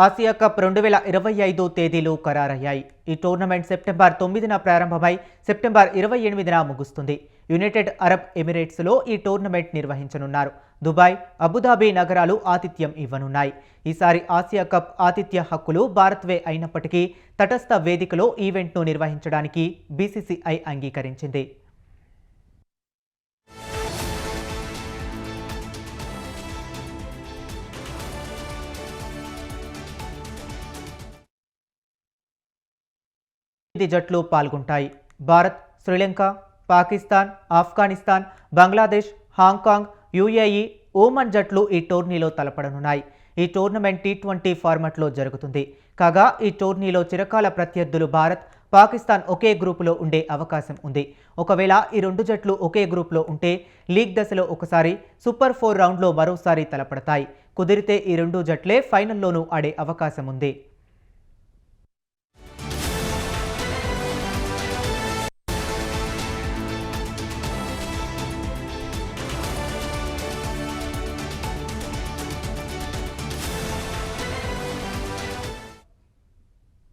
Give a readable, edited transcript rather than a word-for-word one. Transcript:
Asia cup 2025 తేదీలు ఖరారయ్యాయి. ఈ tournament September 9న ప్రారంభమై సెప్టెంబర్ 28న ముగుస్తుంది. యునైటెడ్ అరబ్ ఎమిరేట్స్లో ఈ టోర్నమెంట్ నిర్వహించనున్నారు. దుబాయ్, అబుదాబి నగరాలు ఆతిథ్యం ఇవ్వనున్నాయి. ఈసారి ఆసియా కప్ ఆతిథ్య హక్కులు భారత్వే అయినప్పటికీ తటస్థ వేదికలో ఈవెంట్ను నిర్వహించడానికి బీసీసీఐ అంగీకరించింది. జట్లు పాల్గొంటాయి. భారత్, శ్రీలంక, పాకిస్తాన్, ఆఫ్ఘనిస్తాన్, బంగ్లాదేశ్, హాంకాంగ్, యుఏఈ, ఓమన్ జట్లు ఈ టోర్నీలో తలపడనున్నాయి. ఈ టోర్నమెంట్ T20 ఫార్మాట్లో జరుగుతుంది. కాగా ఈ టోర్నీలో చిరకాల ప్రత్యర్థులు భారత్, పాకిస్తాన్ ఒకే గ్రూపులో ఉండే అవకాశం ఉంది. ఒకవేళ ఈ రెండు జట్లు ఒకే గ్రూపులో ఉంటే లీగ్ దశలో ఒకసారి, సూపర్ 4 రౌండ్లో మరోసారి తలపడతాయి. కుదిరితే ఈ రెండు జట్లే ఫైనల్లోనూ ఆడే అవకాశం ఉంది.